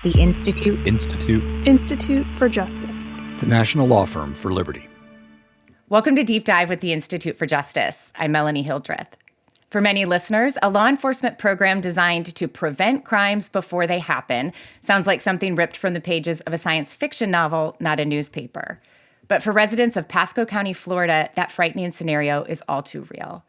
The Institute. Institute for Justice. The National Law Firm for Liberty. Welcome to Deep Dive with the Institute for Justice. I'm Melanie Hildreth. For many listeners, a law enforcement program designed to prevent crimes before they happen sounds like something ripped from the pages of a science fiction novel, not a newspaper. But for residents of Pasco County, Florida, that frightening scenario is all too real.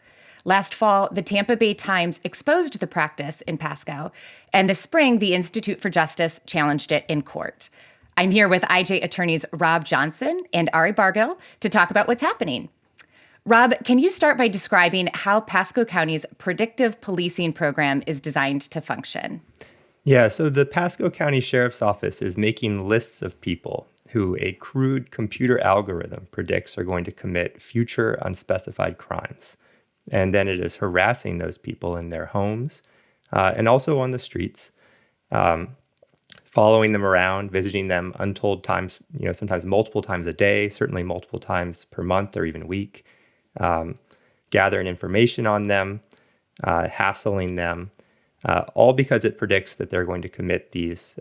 Last fall, the Tampa Bay Times exposed the practice in Pasco, and this spring, the Institute for Justice challenged it in court. I'm here with IJ attorneys Rob Johnson and Ari Bargil to talk about what's happening. Rob, can you start by describing how Pasco County's predictive policing program is designed to function? Yeah, so the Pasco County Sheriff's Office is making lists of people who a crude computer algorithm predicts are going to commit future unspecified crimes. And then it is harassing those people in their homes and also on the streets, following them around, visiting them untold times, sometimes multiple times a day, certainly multiple times per month or even week, gathering information on them, hassling them, all because it predicts that they're going to commit these,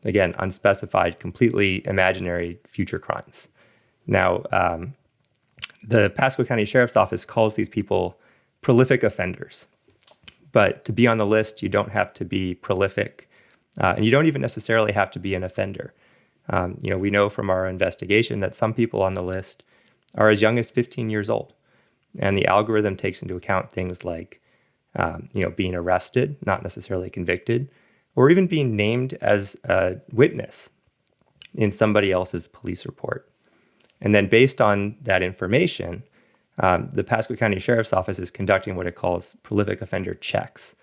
again, unspecified, completely imaginary future crimes. Now, the Pasco County Sheriff's Office calls these people prolific offenders. But to be on the list, you don't have to be prolific, and you don't even necessarily have to be an offender. We know from our investigation that some people on the list are as young as 15 years old. And the algorithm takes into account things like, being arrested, not necessarily convicted, or even being named as a witness in somebody else's police report. And then based on that information, the Pasco County Sheriff's Office is conducting what it calls prolific offender checks.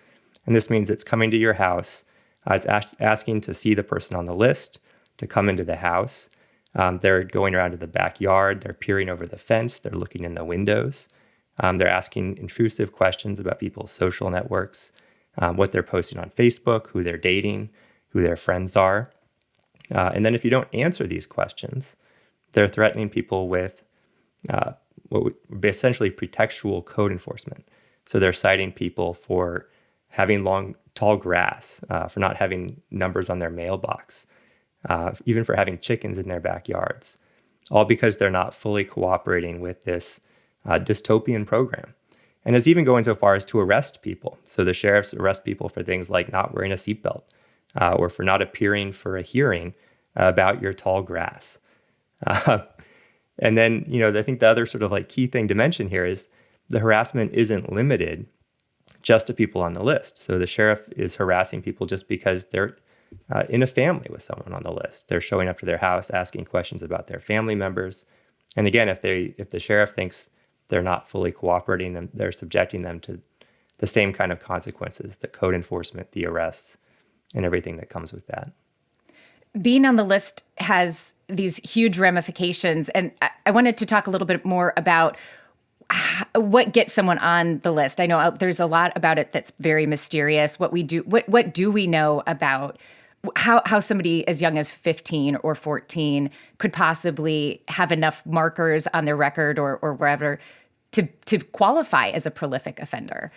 And this means it's coming to your house. It's asking to see the person on the list, to come into the house. They're going around to the backyard. They're peering over the fence. They're looking in the windows. They're asking intrusive questions about people's social networks, what they're posting on Facebook, who they're dating, who their friends are. And then if you don't answer these questions, they're threatening people with what would be essentially pretextual code enforcement. So they're citing people for having long, tall grass, for not having numbers on their mailbox, even for having chickens in their backyards, all because they're not fully cooperating with this dystopian program. And it's even going so far as to arrest people. So the sheriffs arrest people for things like not wearing a seatbelt or for not appearing for a hearing about your tall grass. And then, I think the other sort of key thing to mention here is the harassment isn't limited just to people on the list. So the sheriff is harassing people just because they're in a family with someone on the list. They're showing up to their house, asking questions about their family members. And again, if the sheriff thinks they're not fully cooperating, then they're subjecting them to the same kind of consequences, the code enforcement, the arrests, and everything that comes with that. Being on the list has these huge ramifications, and I wanted to talk a little bit more about what gets someone on the list. I know there's a lot about it that's very mysterious. What do we know about how somebody as young as 15 or 14 could possibly have enough markers on their record or wherever to qualify as a prolific offender?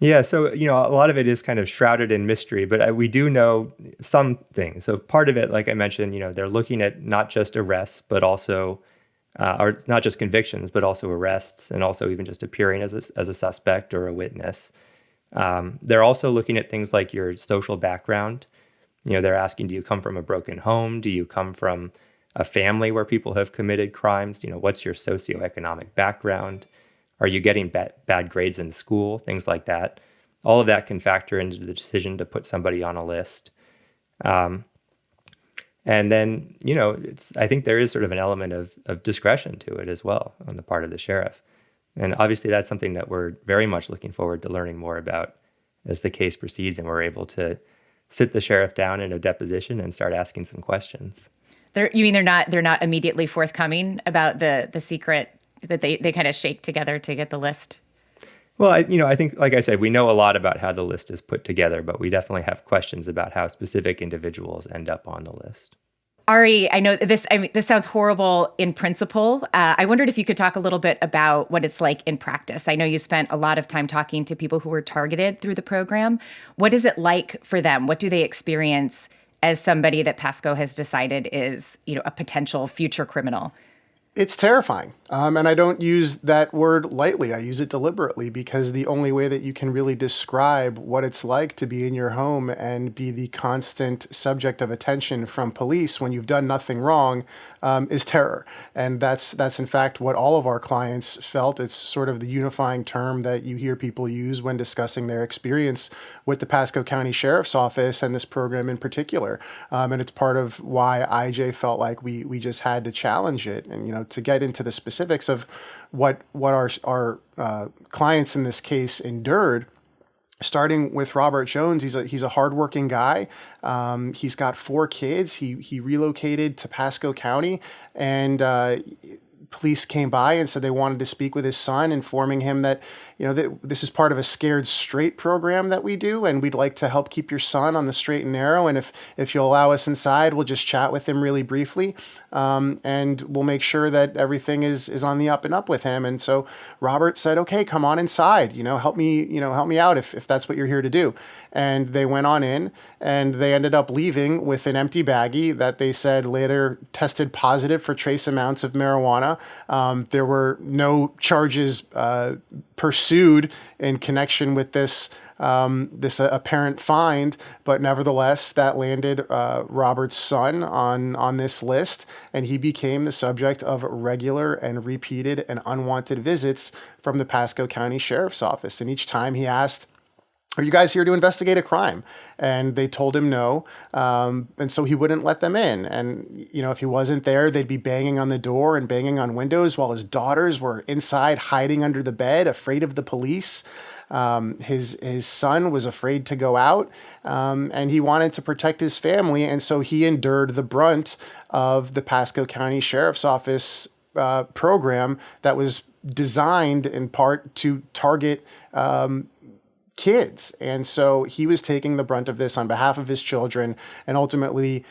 Yeah, so, a lot of it is kind of shrouded in mystery, but we do know some things. So part of it, like I mentioned, they're looking at not just arrests, but also, or not just convictions, but also arrests, and also even just appearing as a suspect or a witness. They're also looking at things like your social background. They're asking, do you come from a broken home? Do you come from a family where people have committed crimes? What's your socioeconomic background? Are you getting bad grades in school? Things like that. All of that can factor into the decision to put somebody on a list. And then, I think there is sort of an element of discretion to it as well on the part of the sheriff. And obviously that's something that we're very much looking forward to learning more about as the case proceeds and we're able to sit the sheriff down in a deposition and start asking some questions. You mean they're not immediately forthcoming about the secret that they kind of shake together to get the list? Well, I think, like I said, we know a lot about how the list is put together, but we definitely have questions about how specific individuals end up on the list. Ari, I know this sounds horrible in principle. I wondered if you could talk a little bit about what it's like in practice. I know you spent a lot of time talking to people who were targeted through the program. What is it like for them? What do they experience as somebody that Pasco has decided is, a potential future criminal? It's terrifying. And I don't use that word lightly. I use it deliberately because the only way that you can really describe what it's like to be in your home and be the constant subject of attention from police when you've done nothing wrong is terror. And that's in fact what all of our clients felt. It's sort of the unifying term that you hear people use when discussing their experience with the Pasco County Sheriff's Office and this program in particular. And it's part of why IJ felt like we just had to challenge it. And, to get into the specifics of what our clients in this case endured, starting with Robert Jones, he's a hardworking guy. He's got 4 kids. He relocated to Pasco County, and police came by and said they wanted to speak with his son, informing him that that this is part of a Scared Straight program that we do, and we'd like to help keep your son on the straight and narrow. And if you'll allow us inside, we'll just chat with him really briefly, and we'll make sure that everything is on the up and up with him. And so Robert said, "Okay, come on inside. Help me out if that's what you're here to do." And they went on in, and they ended up leaving with an empty baggie that they said later tested positive for trace amounts of marijuana. There were no charges pursued in connection with this apparent find, but nevertheless, that landed Robert's son on this list, and he became the subject of regular and repeated and unwanted visits from the Pasco County Sheriff's Office. And each time he asked, "Are you guys here to investigate a crime?" And they told him no. And so he wouldn't let them in. And, if he wasn't there, they'd be banging on the door and banging on windows while his daughters were inside hiding under the bed, afraid of the police. His son was afraid to go out, and he wanted to protect his family. And so he endured the brunt of the Pasco County Sheriff's Office program that was designed in part to target kids. And so he was taking the brunt of this on behalf of his children. And ultimately,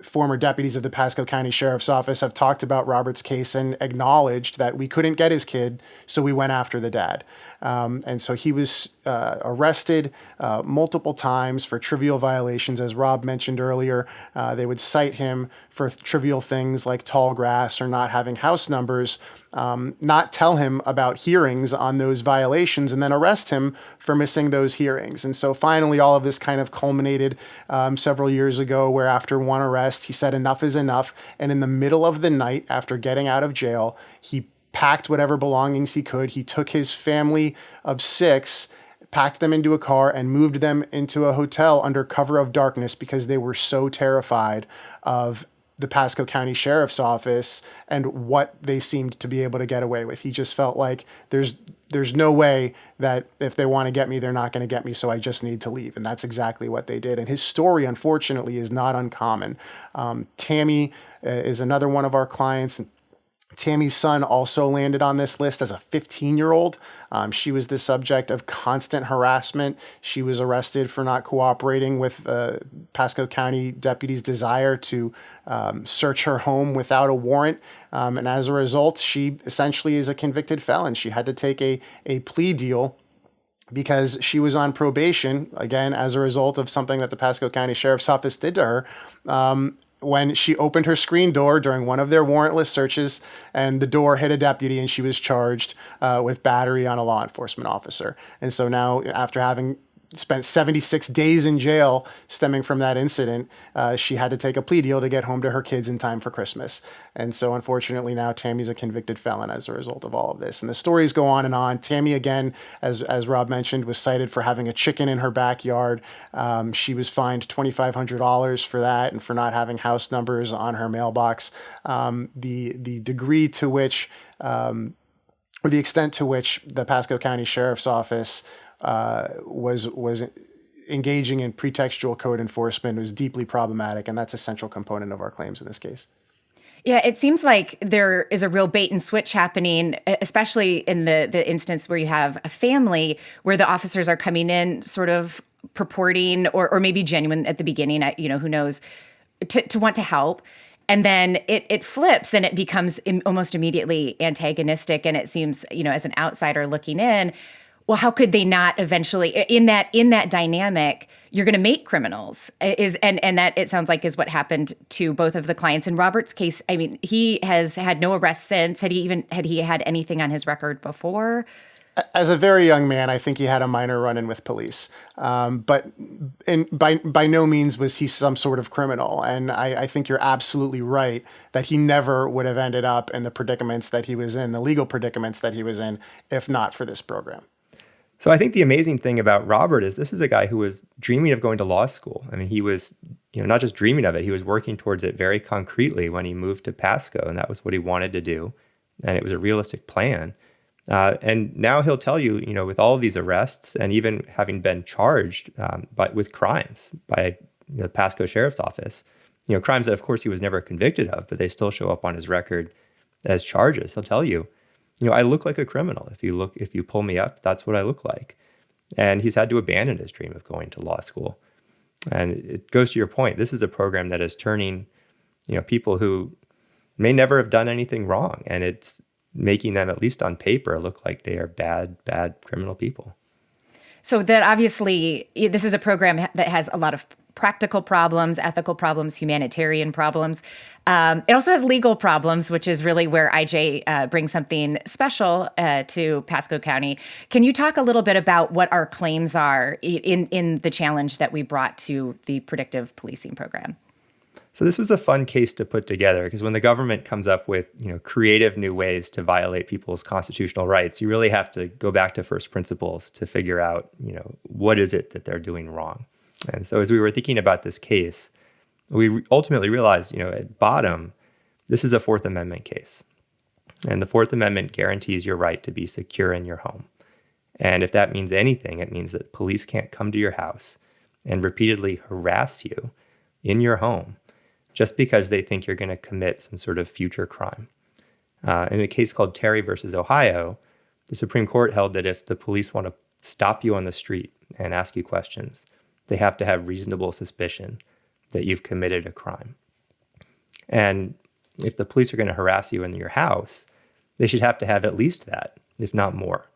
former deputies of the Pasco County Sheriff's Office have talked about Robert's case and acknowledged that we couldn't get his kid, so we went after the dad. And so he was arrested multiple times for trivial violations. As Rob mentioned earlier, they would cite him for trivial things like tall grass or not having house numbers, not tell him about hearings on those violations, and then arrest him for missing those hearings. And so finally, all of this kind of culminated several years ago, where after one arrest, he said enough is enough. And in the middle of the night, after getting out of jail, he packed whatever belongings he could. He took his family of 6, packed them into a car, and moved them into a hotel under cover of darkness because they were so terrified of the Pasco County Sheriff's Office and what they seemed to be able to get away with. He just felt like there's no way that if they want to get me, they're not going to get me, so I just need to leave. And that's exactly what they did. And his story, unfortunately, is not uncommon. Tammy is another one of our clients. Tammy's son also landed on this list as a 15-year-old. She was the subject of constant harassment. She was arrested for not cooperating with Pasco County deputies' desire to search her home without a warrant. And as a result, she essentially is a convicted felon. She had to take a plea deal because she was on probation, again, as a result of something that the Pasco County Sheriff's Office did to her. When she opened her screen door during one of their warrantless searches, and the door hit a deputy, and she was charged with battery on a law enforcement officer. And so now, after having spent 76 days in jail stemming from that incident, she had to take a plea deal to get home to her kids in time for Christmas. And so unfortunately now Tammy's a convicted felon as a result of all of this. And the stories go on and on. Tammy, again, as Rob mentioned, was cited for having a chicken in her backyard. She was fined $2,500 for that and for not having house numbers on her mailbox. The degree to which, or the extent to which the Pasco County Sheriff's Office was engaging in pretextual code enforcement was deeply problematic, and that's a central component of our claims in this case. Yeah, it seems like there is a real bait and switch happening, especially in the instance where you have a family where the officers are coming in sort of purporting or maybe genuine at the beginning, who knows, to want to help. And then it flips and it becomes almost immediately antagonistic. And it seems, as an outsider looking in, well, how could they not eventually in that dynamic, you're going to make criminals and that it sounds like is what happened to both of the clients. In Robert's case, I mean, he has had no arrests since. Had he had anything on his record before? As a very young man, I think he had a minor run-in with police, but by no means was he some sort of criminal. And I think you're absolutely right that he never would have ended up in the predicaments that he was in, the legal predicaments that he was in, if not for this program. So I think the amazing thing about Robert is this is a guy who was dreaming of going to law school. I mean, he was, not just dreaming of it, he was working towards it very concretely when he moved to Pasco, and that was what he wanted to do. And it was a realistic plan. And now he'll tell you, with all of these arrests and even having been charged with crimes by the Pasco Sheriff's Office, crimes that, of course, he was never convicted of, but they still show up on his record as charges. He'll tell you, I look like a criminal. If you pull me up, that's what I look like. And he's had to abandon his dream of going to law school. And it goes to your point. This is a program that is turning, people who may never have done anything wrong, and it's making them, at least on paper, look like they are bad criminal people. So that obviously, this is a program that has a lot of practical problems, ethical problems, humanitarian problems. It also has legal problems, which is really where IJ brings something special to Pasco County. Can you talk a little bit about what our claims are in the challenge that we brought to the predictive policing program? So this was a fun case to put together because when the government comes up with, creative new ways to violate people's constitutional rights, you really have to go back to first principles to figure out, what is it that they're doing wrong. And so as we were thinking about this case, we ultimately realized, at bottom, this is a Fourth Amendment case. And the Fourth Amendment guarantees your right to be secure in your home. And if that means anything, it means that police can't come to your house and repeatedly harass you in your home just because they think you're going to commit some sort of future crime. In a case called Terry versus Ohio, the Supreme Court held that if the police want to stop you on the street and ask you questions, they have to have reasonable suspicion that you've committed a crime. And if the police are going to harass you in your house, they should have to have at least that, if not more.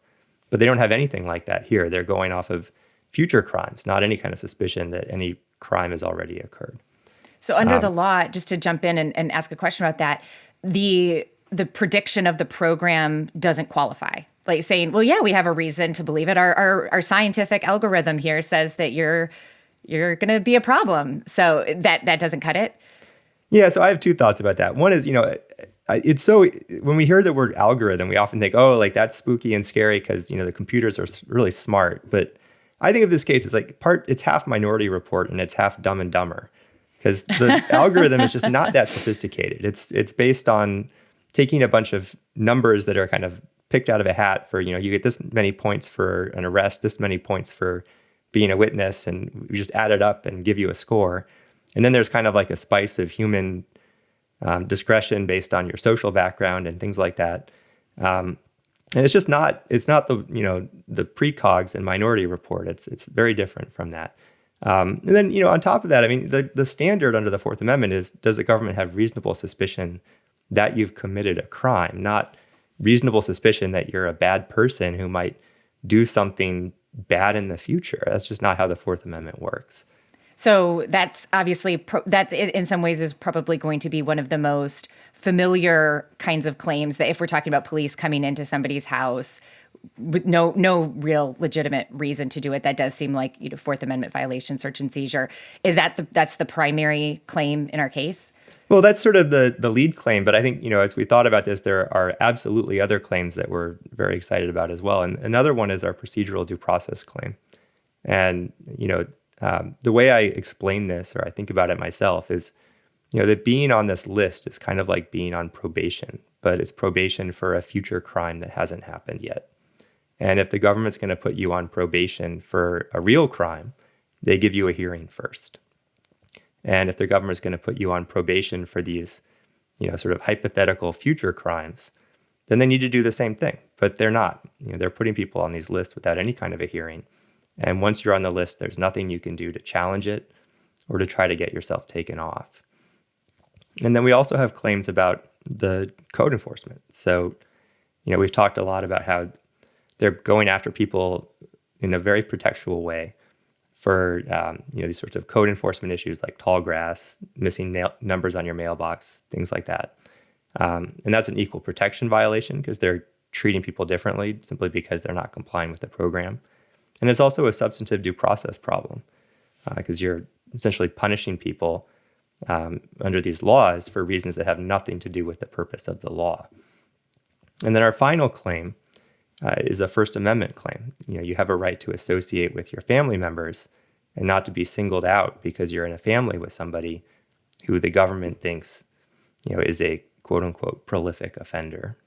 But they don't have anything like that here. They're going off of future crimes, not any kind of suspicion that any crime has already occurred. So under the law, just to jump in and ask a question about that, the prediction of the program doesn't qualify. Like saying, well, yeah, we have a reason to believe it. Our scientific algorithm here says that you're going to be a problem. So that doesn't cut it? Yeah, so I have two thoughts about that. One is, it's so, when we hear the word algorithm, we often think, oh, like that's spooky and scary because, the computers are really smart. But I think of this case, it's half Minority Report and it's half Dumb and Dumber. Because the algorithm is just not that sophisticated. It's based on taking a bunch of numbers that are kind of picked out of a hat for, you get this many points for an arrest, this many points for being a witness, and we just add it up and give you a score. And then there's kind of like a spice of human discretion based on your social background and things like that. And it's not the, the precogs and Minority Report. It's very different from that. And then, on top of that, I mean, the standard under the Fourth Amendment is, does the government have reasonable suspicion that you've committed a crime, not reasonable suspicion that you're a bad person who might do something bad in the future. That's just not how the Fourth Amendment works. So that's obviously, that in some ways is probably going to be one of the most familiar kinds of claims that if we're talking about police coming into somebody's house with no real legitimate reason to do it, that does seem like Fourth Amendment violation, search and seizure. Is that's the primary claim in our case? Well, that's sort of the lead claim, but I think as we thought about this, there are absolutely other claims that we're very excited about as well. And another one is our procedural due process claim. And the way I explain this, or I think about it myself, is that being on this list is kind of like being on probation, but it's probation for a future crime that hasn't happened yet. And if the government's going to put you on probation for a real crime, they give you a hearing first. And if the government's going to put you on probation for these, sort of hypothetical future crimes, then they need to do the same thing. But they're not. They're putting people on these lists without any kind of a hearing. And once you're on the list, there's nothing you can do to challenge it or to try to get yourself taken off. And then we also have claims about the code enforcement. So, we've talked a lot about how they're going after people in a very pretextual way for these sorts of code enforcement issues like tall grass, missing numbers on your mailbox, things like that. And that's an equal protection violation because they're treating people differently simply because they're not complying with the program. And it's also a substantive due process problem because you're essentially punishing people under these laws for reasons that have nothing to do with the purpose of the law. And then our final claim is a First Amendment claim. You have a right to associate with your family members and not to be singled out because you're in a family with somebody who the government thinks, is a quote unquote prolific offender.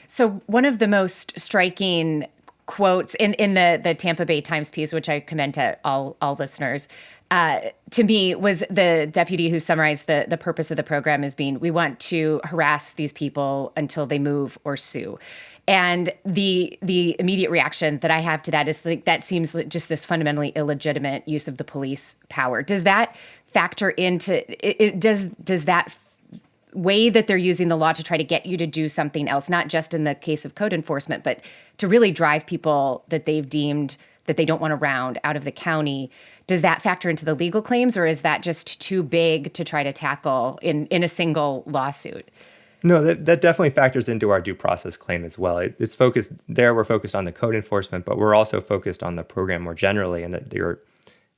So one of the most striking quotes in the Tampa Bay Times piece, which I commend to all listeners, to me was the deputy who summarized the purpose of the program as being, we want to harass these people until they move or sue. And the immediate reaction that I have to that is like, that seems like just this fundamentally illegitimate use of the police power. Does that factor into, does that way that they're using the law to try to get you to do something else, not just in the case of code enforcement, but to really drive people that they've deemed that they don't want around out of the county? Does that factor into the legal claims, or is that just too big to try to tackle in a single lawsuit? No, that definitely factors into our due process claim as well. It's focused there. We're focused on the code enforcement, but we're also focused on the program more generally. And that you're,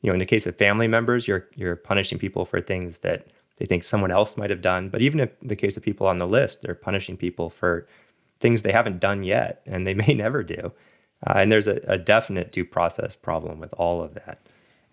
in the case of family members, you're punishing people for things that they think someone else might have done. But even in the case of people on the list, they're punishing people for things they haven't done yet and they may never do. And there's a definite due process problem with all of that.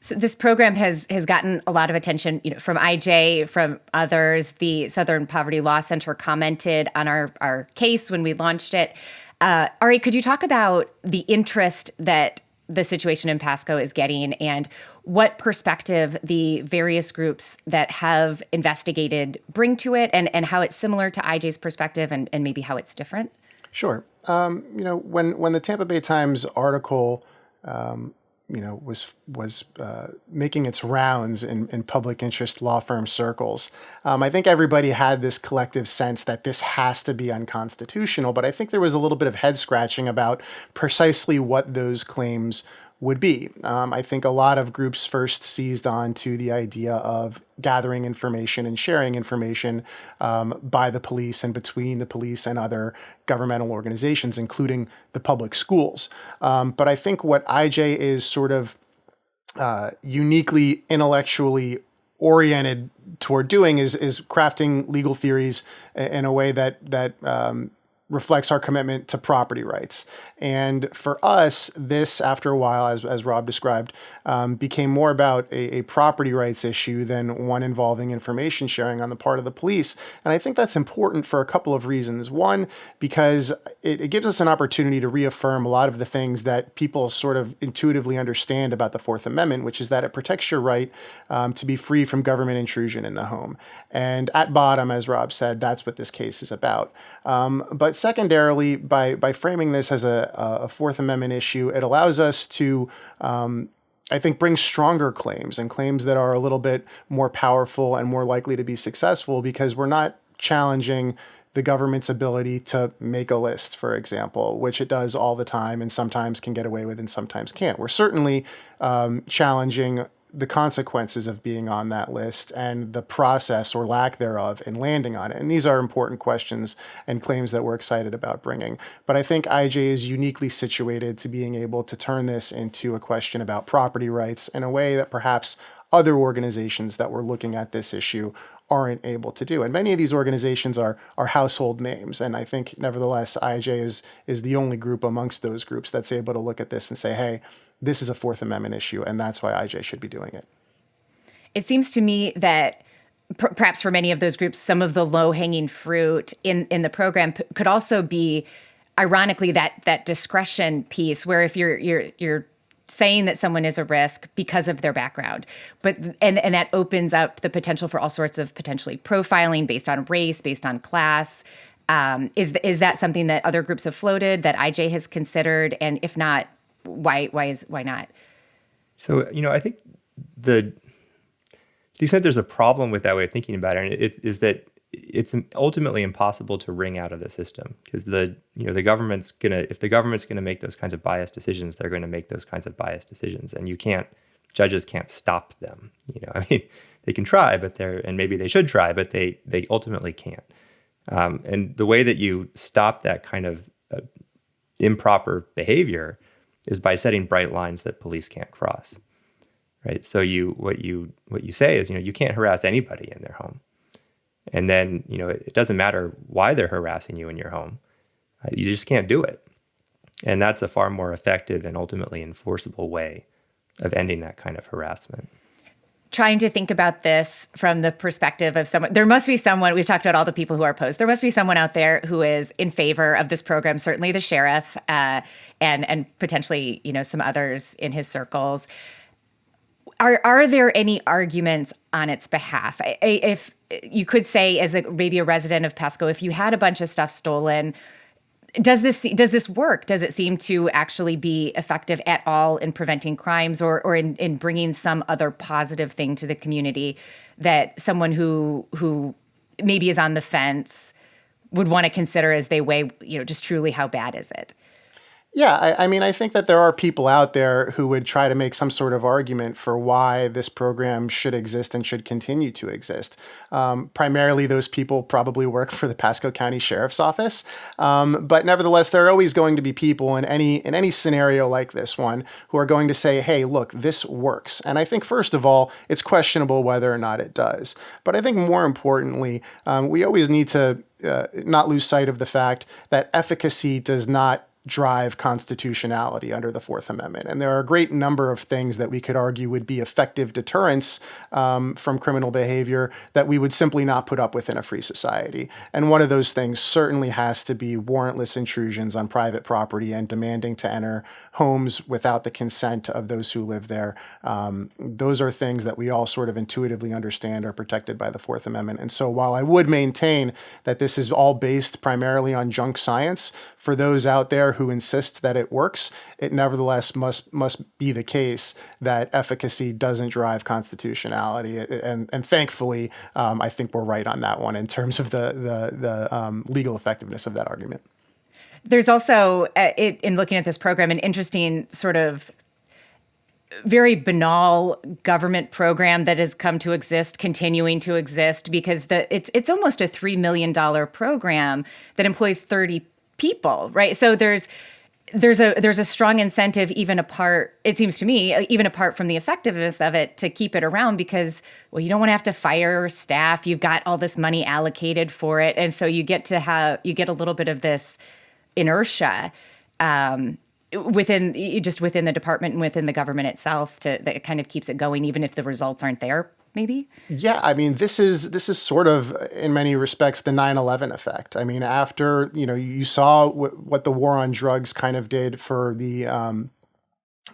So this program has gotten a lot of attention, from IJ, from others. The Southern Poverty Law Center commented on our case when we launched it. Ari, could you talk about the interest that the situation in Pasco is getting and what perspective the various groups that have investigated bring to it, and how it's similar to IJ's perspective and maybe how it's different? Sure. When the Tampa Bay Times article was making its rounds in public interest law firm circles, I think everybody had this collective sense that this has to be unconstitutional, but I think there was a little bit of head scratching about precisely what those claims would be. I think a lot of groups first seized on to the idea of gathering information and sharing information by the police and between the police and other governmental organizations, including the public schools. But I think what IJ is sort of uniquely intellectually oriented toward doing is crafting legal theories in a way that reflects our commitment to property rights. And for us, this, after a while, as Rob described, became more about a property rights issue than one involving information sharing on the part of the police. And I think that's important for a couple of reasons. One, because it gives us an opportunity to reaffirm a lot of the things that people sort of intuitively understand about the Fourth Amendment, which is that it protects your right to be free from government intrusion in the home. And at bottom, as Rob said, that's what this case is about. But secondarily, by framing this as a Fourth Amendment issue, it allows us to, I think, bring stronger claims and claims that are a little bit more powerful and more likely to be successful, because we're not challenging the government's ability to make a list, for example, which it does all the time and sometimes can get away with and sometimes can't. We're certainly challenging the consequences of being on that list and the process or lack thereof in landing on it. And these are important questions and claims that we're excited about bringing. But I think IJ is uniquely situated to being able to turn this into a question about property rights in a way that perhaps other organizations that were looking at this issue aren't able to do. And many of these organizations are household names. And I think, nevertheless, IJ is the only group amongst those groups that's able to look at this and say, hey, this is a Fourth Amendment issue, and that's why IJ should be doing it. It seems to me that perhaps for many of those groups, some of the low-hanging fruit in the program could also be, ironically, that discretion piece, where if you're saying that someone is a risk because of their background, but and that opens up the potential for all sorts of potentially profiling based on race, based on class. Is that something that other groups have floated, that IJ has considered, and if not, why not? So, I think the extent there's a problem with that way of thinking about it, is that it's ultimately impossible to wring out of the system, because the government's gonna make those kinds of biased decisions, they're going to make those kinds of biased decisions, and judges can't stop them. I mean, they can try, and maybe they should try, but they ultimately can't. And the way that you stop that kind of improper behavior is by setting bright lines that police can't cross, right? So what you say is, you can't harass anybody in their home. And then, it doesn't matter why they're harassing you in your home. You just can't do it. And that's a far more effective and ultimately enforceable way of ending that kind of harassment. Trying to think about this from the perspective of someone, there must be someone, we've talked about all the people who are opposed, there must be someone out there who is in favor of this program, certainly the sheriff, and potentially, some others in his circles. Are there any arguments on its behalf? If you could say, as maybe a resident of Pasco, if you had a bunch of stuff stolen, does this work? Does it seem to actually be effective at all in preventing crimes or in bringing some other positive thing to the community that someone who maybe is on the fence would want to consider as they weigh, just truly how bad is it? Yeah, I mean, I think that there are people out there who would try to make some sort of argument for why this program should exist and should continue to exist. Primarily, those people probably work for the Pasco County Sheriff's Office. But nevertheless, there are always going to be people in any scenario like this one who are going to say, hey, look, this works. And I think, first of all, it's questionable whether or not it does. But I think more importantly, we always need to not lose sight of the fact that efficacy does not drive constitutionality under the Fourth Amendment. And there are a great number of things that we could argue would be effective deterrents from criminal behavior that we would simply not put up with in a free society. And one of those things certainly has to be warrantless intrusions on private property and demanding to enter homes without the consent of those who live there. Those are things that we all sort of intuitively understand are protected by the Fourth Amendment. And so while I would maintain that this is all based primarily on junk science, for those out there who insist that it works, it nevertheless must be the case that efficacy doesn't drive constitutionality. And thankfully, I think we're right on that one in terms of the legal effectiveness of that argument. There's also, in looking at this program, an interesting sort of very banal government program that has come to exist, continuing to exist, because it's almost a $3 million program that employs 30 people, right? So there's a strong incentive, even apart, it seems to me, even apart from the effectiveness of it, to keep it around because, well, you don't want to have to fire staff. You've got all this money allocated for it, and so you get a little bit of this inertia within the department and within the government itself that kind of keeps it going, even if the results aren't there, maybe? Yeah, I mean, this is sort of, in many respects, the 9/11 effect. I mean, after, you saw what the war on drugs kind of did for the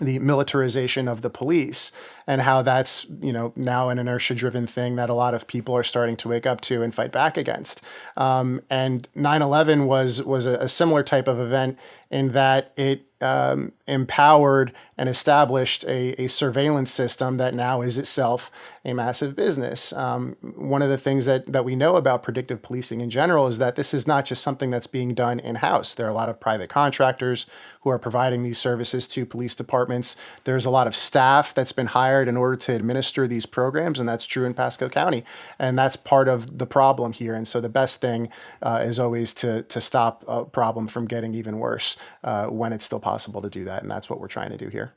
militarization of the police, and how that's, now an inertia-driven thing that a lot of people are starting to wake up to and fight back against. And 9/11 was a similar type of event in that it empowered and established a surveillance system that now is itself a massive business. One of the things that we know about predictive policing in general is that this is not just something that's being done in-house. There are a lot of private contractors who are providing these services to police departments. There's a lot of staff that's been hired in order to administer these programs, and that's true in Pasco County. And that's part of the problem here. And so the best thing is always to stop a problem from getting even worse when it's still possible to do that. And that's what we're trying to do here.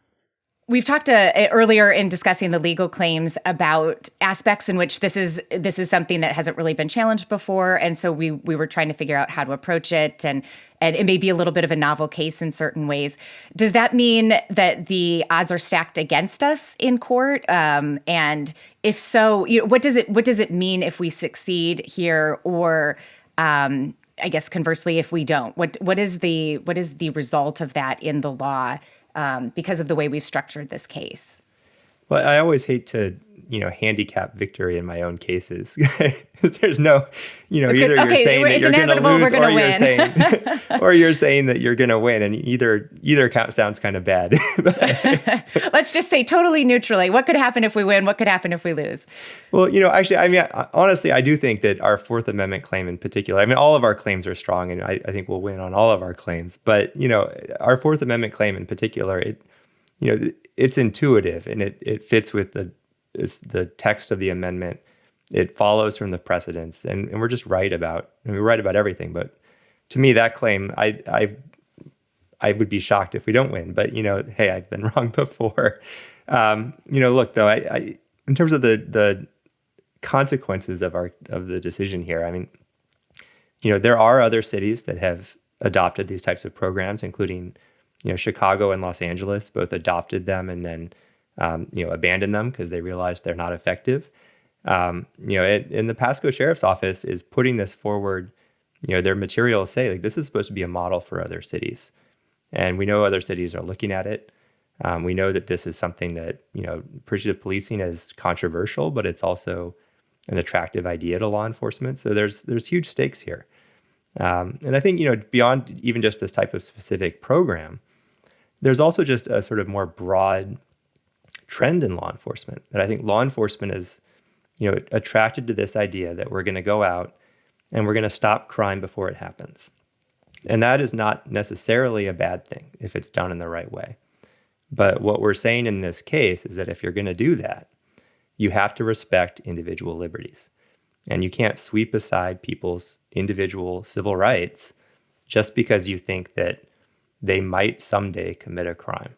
We've talked earlier in discussing the legal claims about aspects in which this is something that hasn't really been challenged before, and so we were trying to figure out how to approach it, and it may be a little bit of a novel case in certain ways. Does that mean that the odds are stacked against us in court? And if so, what does it mean if we succeed here, or I guess conversely, if we don't? What is the result of that in the law? Because of the way we've structured this case? Well, I always hate to handicap victory in my own cases. There's no, either you're okay, saying that it's you're going to inevitable, lose, we're gonna or you're win. saying, or you're saying that you're going to win, and either count sounds kind of bad. Let's just say totally neutrally, what could happen if we win? What could happen if we lose? Well, actually, honestly, I do think that our Fourth Amendment claim in particular, all of our claims are strong, and I think we'll win on all of our claims. But, our Fourth Amendment claim in particular, it's intuitive, and it fits with the text of the amendment. It follows from the precedents, and we're just right about, we're right about everything. But to me, that claim, I would be shocked if we don't win. But, hey, I've been wrong before. Look, though, I in terms of the consequences of the decision here, there are other cities that have adopted these types of programs, including, Chicago and Los Angeles both adopted them and then, abandoned them because they realized they're not effective. And the Pasco Sheriff's Office is putting this forward. Their materials say, like, this is supposed to be a model for other cities. And we know other cities are looking at it. We know that this is something that, predictive policing is controversial, but it's also an attractive idea to law enforcement. So there's huge stakes here. And I think, beyond even just this type of specific program, there's also just a sort of more broad trend in law enforcement that I think law enforcement is, attracted to this idea that we're going to go out and we're going to stop crime before it happens. And that is not necessarily a bad thing if it's done in the right way. But what we're saying in this case is that if you're going to do that, you have to respect individual liberties. And you can't sweep aside people's individual civil rights just because you think that they might someday commit a crime.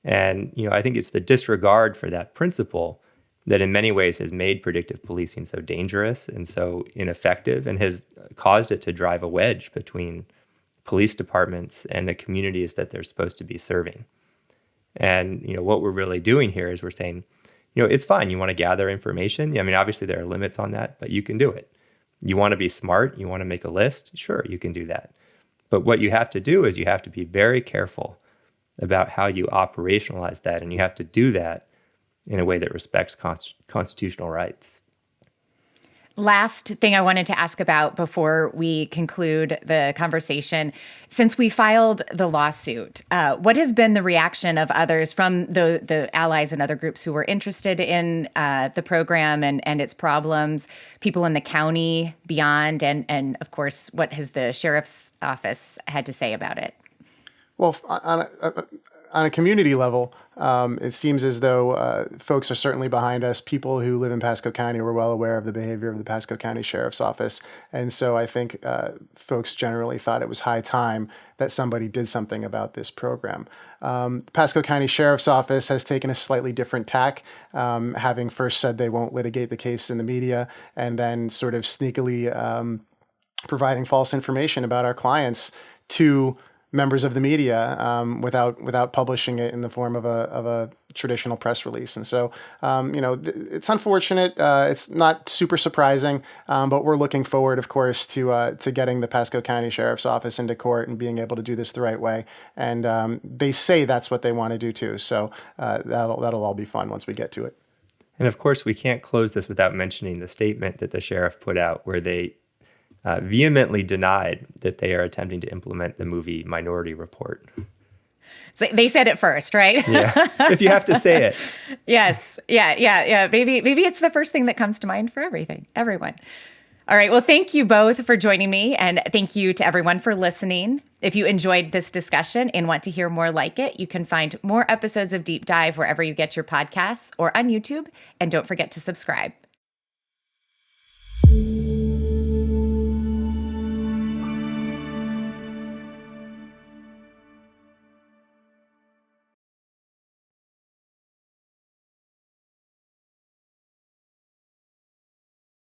And, I think it's the disregard for that principle that in many ways has made predictive policing so dangerous and so ineffective and has caused it to drive a wedge between police departments and the communities that they're supposed to be serving. And, what we're really doing here is we're saying, it's fine. You want to gather information. Obviously there are limits on that, but you can do it. You want to be smart. You want to make a list. Sure, you can do that. But what you have to do is you have to be very careful about how you operationalize that. And you have to do that in a way that respects constitutional rights. Last thing I wanted to ask about before we conclude the conversation, since we filed the lawsuit, what has been the reaction of others from the allies and other groups who were interested in the program and its problems, people in the county, beyond, and of course, what has the sheriff's office had to say about it? Well, on a community level, it seems as though folks are certainly behind us. People who live in Pasco County were well aware of the behavior of the Pasco County Sheriff's Office. And so I think folks generally thought it was high time that somebody did something about this program. The Pasco County Sheriff's Office has taken a slightly different tack, having first said they won't litigate the case in the media and then sort of sneakily providing false information about our clients to members of the media without publishing it in the form of a traditional press release. And so, it's unfortunate. It's not super surprising, but we're looking forward, of course, to getting the Pasco County Sheriff's Office into court and being able to do this the right way. And they say that's what they want to do too. So that'll all be fun once we get to it. And of course, we can't close this without mentioning the statement that the sheriff put out where they vehemently denied that they are attempting to implement the movie Minority Report. So they said it first, right? Yeah, if you have to say it. Yes. Yeah. Maybe it's the first thing that comes to mind for everyone. All right. Well, thank you both for joining me. And thank you to everyone for listening. If you enjoyed this discussion and want to hear more like it, you can find more episodes of Deep Dive wherever you get your podcasts or on YouTube. And don't forget to subscribe.